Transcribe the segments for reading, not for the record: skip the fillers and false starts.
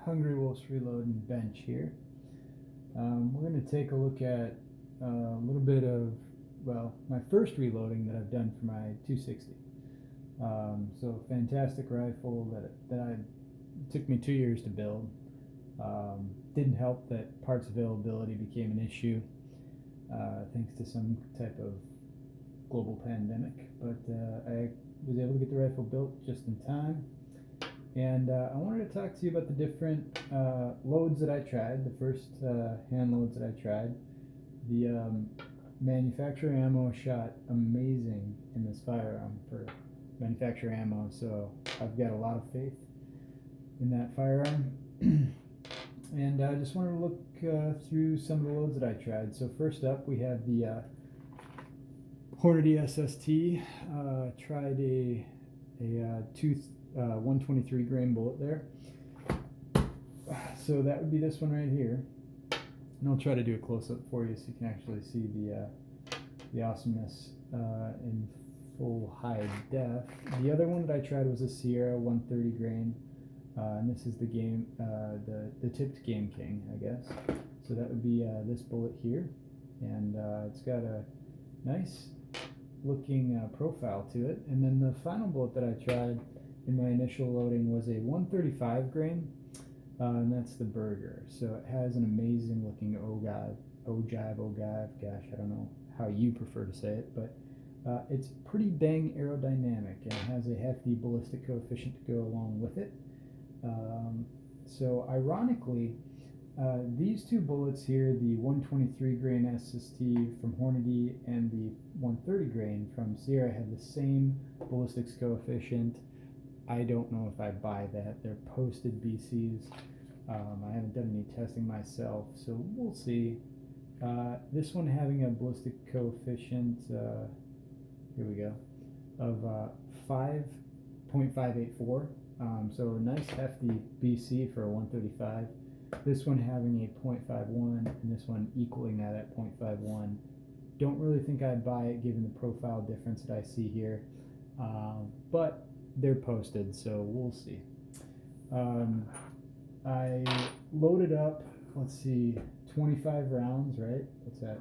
Hungry Wolf's Reloading bench here. We're going to take a look at a little bit of, well, my first reloading that I've done for my 260. So fantastic rifle that took me 2 years to build. Didn't help that parts availability became an issue thanks to some type of global pandemic, but I was able to get the rifle built just in time. And I wanted to talk to you about the different loads that I tried, the first hand loads that I tried. The manufacturer ammo shot amazing in this firearm for manufacturer ammo, so I've got a lot of faith in that firearm. And I just wanted to look through some of the loads that I tried. So first up we have the Hornady SST. Tried a 123 grain bullet there. So that would be this one right here. And I'll try to do a close-up for you so you can actually see the awesomeness in full high def. The other one that I tried was a Sierra 130 grain. And this is the the tipped Game King, I guess. So that would be this bullet here, and it's got a nice looking profile to it. And then the final bullet that I tried in my initial loading was a 135 grain, and that's the Burger. So it has an amazing looking ogive, gosh, I don't know how you prefer to say it, but it's pretty dang aerodynamic, and it has a hefty ballistic coefficient to go along with it. So ironically, these two bullets here, the 123 grain SST from Hornady and the 130 grain from Sierra, have the same ballistics coefficient. I don't know if I buy that. They're posted BCs. I haven't done any testing myself, so we'll see. This one having a ballistic coefficient, here we go, of 5.584. So a nice hefty BC for a 135. This one having a 0.51 and this one equaling that at 0.51. Don't really think I'd buy it given the profile difference that I see here, but they're posted, so we'll see. I loaded up, let's see, 25 rounds, right? What's that?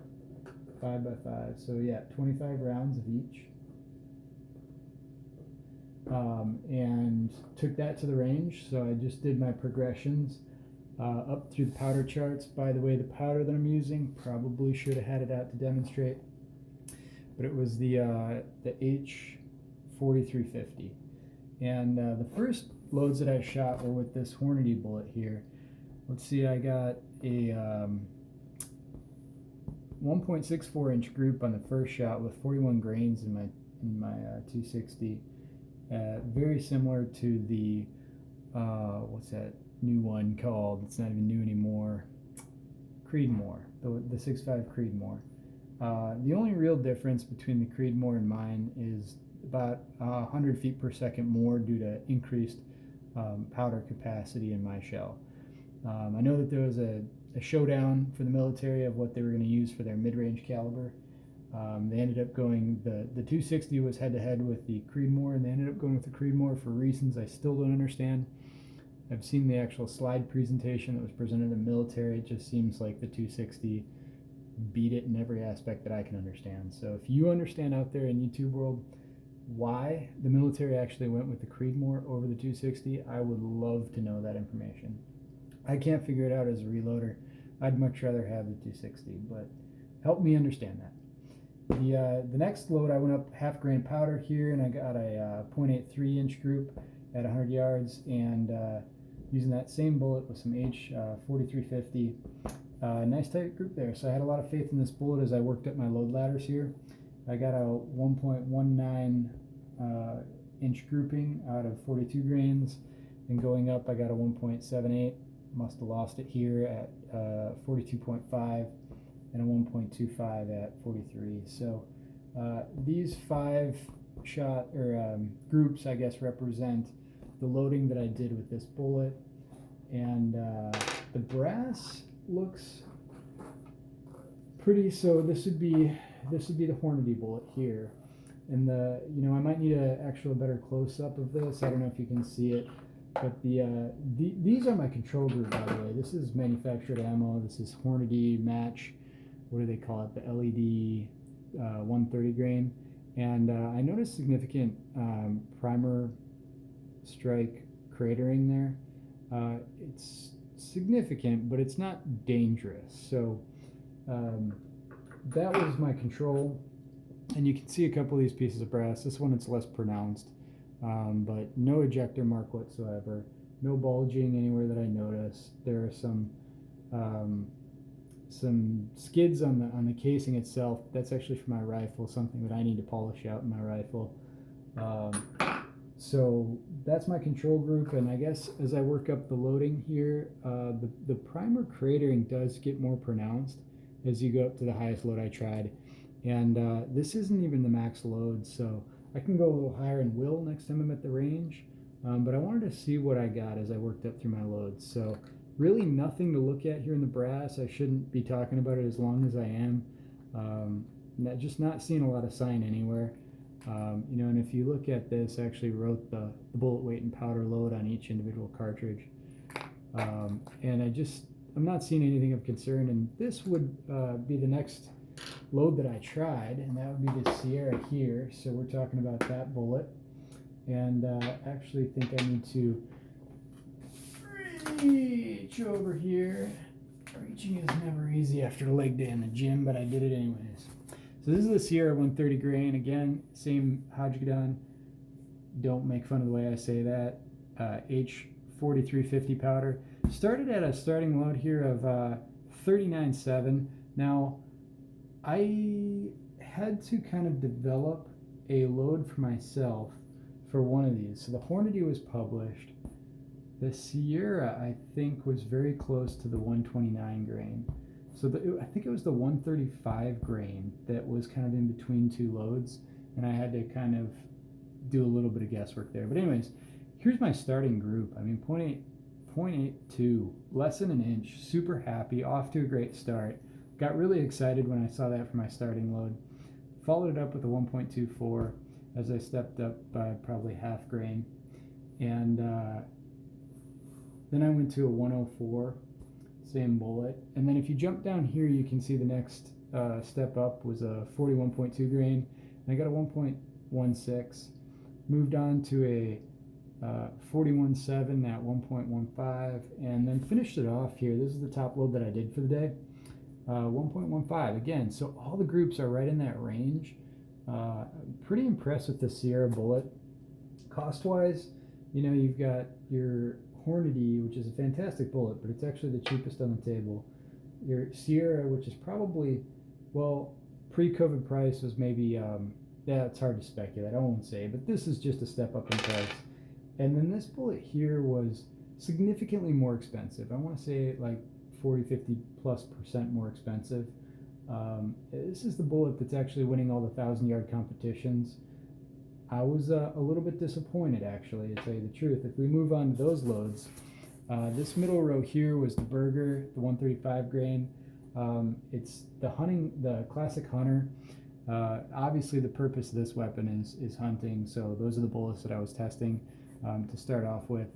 5x5. So yeah, 25 rounds of each. And took that to the range. So I just did my progressions up through the powder charts. By the way, the powder that I'm using, probably should have had it out to demonstrate, but it was the H4350. And the first loads that I shot were with this Hornady bullet here. Let's see, I got a 1.64 inch group on the first shot with 41 grains in my 260. Very similar to the what's that new one called? It's not even new anymore. Creedmoor, the 6.5 Creedmoor. The only real difference between the Creedmoor and mine is about 100 feet per second more due to increased powder capacity in my shell. I know that there was a showdown for the military of what they were going to use for their mid-range caliber. They ended up going, the 260 was head-to-head with the Creedmoor, and they ended up going with the Creedmoor for reasons I still don't understand. I've seen the actual slide presentation that was presented in the military. It just seems like the 260 beat it in every aspect that I can understand. So if you understand out there in YouTube world why the military actually went with the Creedmoor over the 260, I would love to know that information. I can't figure it out as a reloader. I'd much rather have the 260, but help me understand that. The next load, I went up half grain powder here, and I got a 0.83 inch group at 100 yards, and using that same bullet with some H4350, nice tight group there. So I had a lot of faith in this bullet as I worked up my load ladders here. I got a 1.19 inch grouping out of 42 grains, and going up I got a 1.78. Must have lost it here at 42.5. and a 1.25 at 43. So these 5 shot or groups, I guess, represent the loading that I did with this bullet. And the brass looks pretty. So this would be the Hornady bullet here, and I might need a better close up of this. I don't know if you can see it. But these are my control group, by the way. This is manufactured ammo. This is Hornady Match. What do they call it? The LED 130 grain. And I noticed significant primer strike cratering there. It's significant, but it's not dangerous. So that was my control. And you can see a couple of these pieces of brass. This one, it's less pronounced, but no ejector mark whatsoever. No bulging anywhere that I noticed. There are some skids on the casing itself. That's actually for my rifle, something that I need to polish out in my rifle. So that's my control group, and I guess as I work up the loading here, the primer cratering does get more pronounced as you go up to the highest load I tried. And this isn't even the max load, so I can go a little higher and will next time I'm at the range. But I wanted to see what I got as I worked up through my loads. So really nothing to look at here in the brass. I shouldn't be talking about it as long as I am. Just not seeing a lot of sign anywhere. And if you look at this, I actually wrote the bullet weight and powder load on each individual cartridge. And I'm not seeing anything of concern. And this would be the next load that I tried, and that would be the Sierra here. So we're talking about that bullet. And actually think I need to reach over here. Reaching is never easy after a leg day in the gym, but I did it anyways. So this is the Sierra 130 grain. Again, same Hodgdon. Don't make fun of the way I say that. H4350 powder. Started at a starting load here of 39.7. Now, I had to kind of develop a load for myself for one of these. So the Hornady was published. The Sierra, I think, was very close to the 129 grain. So I think it was the 135 grain that was kind of in between two loads, and I had to kind of do a little bit of guesswork there. But anyways, here's my starting group. I mean, 0.82, less than an inch, super happy, off to a great start. Got really excited when I saw that for my starting load. Followed it up with a 1.24 as I stepped up by probably half grain. And then I went to a 104, same bullet. And then if you jump down here, you can see the next step up was a 41.2 grain. And I got a 1.16. Moved on to a 41.7 at 1.15, and then finished it off here. This is the top load that I did for the day. 1.15 again, so all the groups are right in that range. Pretty impressed with the Sierra bullet. Cost wise, you've got your Hornady, which is a fantastic bullet, but it's actually the cheapest on the table. Your Sierra, which is probably, well, pre-COVID price was maybe, it's hard to speculate, I won't say, but this is just a step up in price. And then this bullet here was significantly more expensive. I want to say like 40-50+% more expensive. This is the bullet that's actually winning all the 1,000-yard competitions. I was a little bit disappointed, actually, to tell you the truth. If we move on to those loads, this middle row here was the Burger, the 135 grain. It's the classic hunter. Obviously, the purpose of this weapon is hunting, so those are the bullets that I was testing to start off with.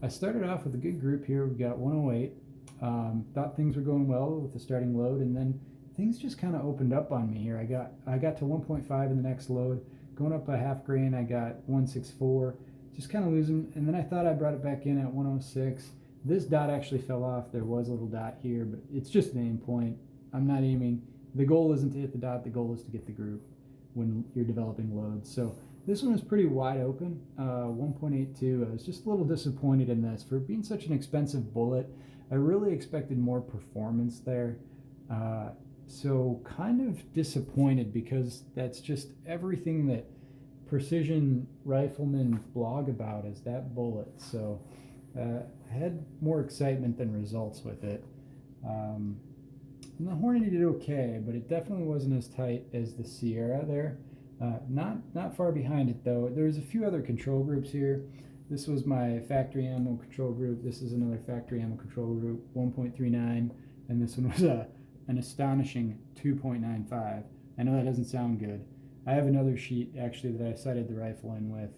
I started off with a good group here. We've got 108. Thought things were going well with the starting load, and then things just kind of opened up on me here. I got to 1.5 in the next load. Going up by half grain, I got 164. Just kind of losing, and then I thought I brought it back in at 106. This dot actually fell off. There was a little dot here, but it's just an aim point. I'm not aiming. The goal isn't to hit the dot. The goal is to get the group when you're developing loads. So this one was pretty wide open, 1.82. I was just a little disappointed in this. For being such an expensive bullet, I really expected more performance there. So kind of disappointed, because that's just everything that precision riflemen blog about is that bullet. So I had more excitement than results with it. And the Hornady did okay, but it definitely wasn't as tight as the Sierra there. Not far behind it though. There's a few other control groups here. This was my factory ammo control group. This is another factory ammo control group, 1.39, and this one was an astonishing 2.95. I know that doesn't sound good. I have another sheet actually that I sighted the rifle in with.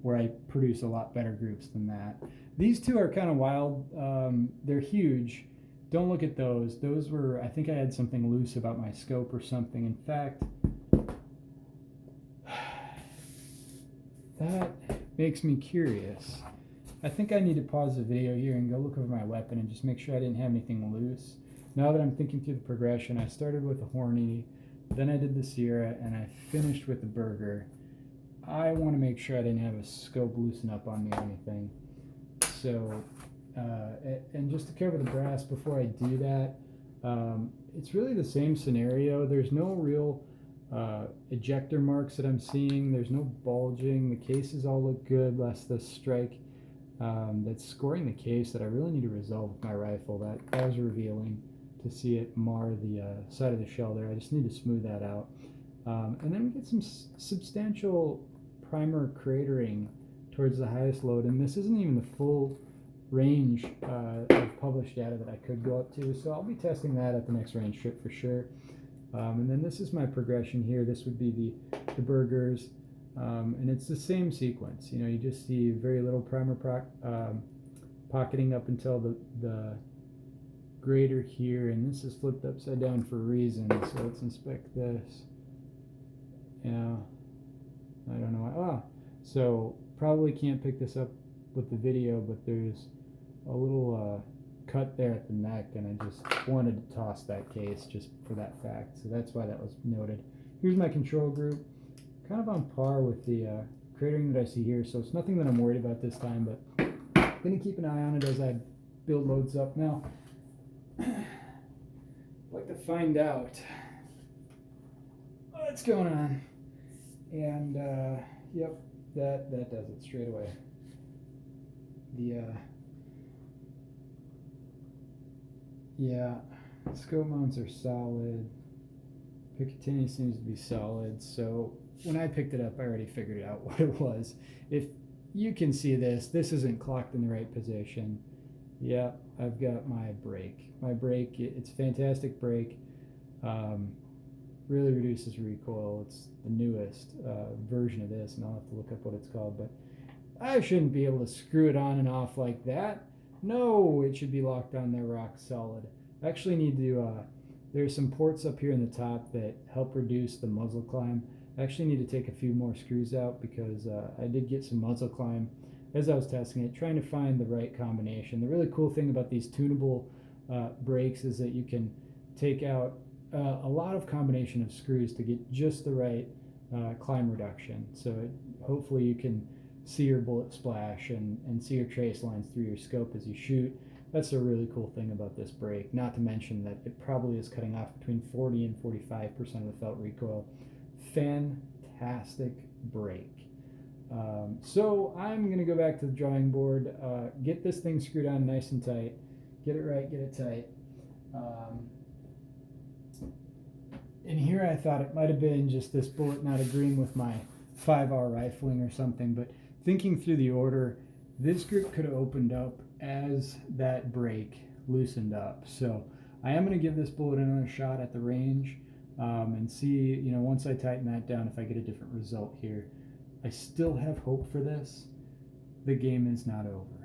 where I produce a lot better groups than that. These two are kind of wild. They're huge. Don't look at those. Those were, I think I had something loose about my scope or something. In fact, that makes me curious. I think I need to pause the video here and go look over my weapon and just make sure I didn't have anything loose. Now that I'm thinking through the progression, I started with the Horny, then I did the Sierra, and I finished with the Burger. I want to make sure I didn't have a scope loosen up on me or anything. So, and just to cover the brass before I do that, it's really the same scenario. There's no real ejector marks that I'm seeing. There's no bulging. The cases all look good, less the strike that's scoring the case that I really need to resolve with my rifle. That was revealing to see it mar the side of the shell there. I just need to smooth that out. And then we get some substantial primer cratering towards the highest load, and this isn't even the full range of published data that I could go up to, so I'll be testing that at the next range trip for sure. And then this is my progression here. This would be the Burgers, and it's the same sequence. You know, you just see very little primer pocketing up until the grader here, and this is flipped upside down for a reason, so let's inspect this. Yeah, I don't know why. So probably can't pick this up with the video, but there's a little cut there at the neck, and I just wanted to toss that case just for that fact, so that's why that was noted. Here's my control group, kind of on par with the cratering that I see here, so it's nothing that I'm worried about this time, but I'm going to keep an eye on it as I build loads up. Now, I'd like to find out what's going on, and yep, that does it straight away. Yeah, scope mounts are solid. Picatinny seems to be solid, so when I picked it up, I already figured out what it was. If you can see this isn't clocked in the right position. Yeah, I've got my brake. My brake, it's a fantastic brake. Really reduces recoil. It's the newest version of this, and I'll have to look up what it's called, but I shouldn't be able to screw it on and off like that. No, it should be locked on there rock solid. I actually need to, there's some ports up here in the top that help reduce the muzzle climb. I actually need to take a few more screws out because I did get some muzzle climb as I was testing it, trying to find the right combination. The really cool thing about these tunable brakes is that you can take out a lot of combination of screws to get just the right climb reduction. So hopefully you can see your bullet splash and see your trace lines through your scope as you shoot. That's a really cool thing about this brake, not to mention that it probably is cutting off between 40 and 45% of the felt recoil. Fantastic brake. So I'm going to go back to the drawing board, get this thing screwed on nice and tight, get it right, get it tight. And here I thought it might have been just this bullet not agreeing with my 5R rifling or something, but thinking through the order, this group could have opened up as that brake loosened up. So I am going to give this bullet another shot at the range and see, you know, once I tighten that down, if I get a different result here. I still have hope for this. The game is not over.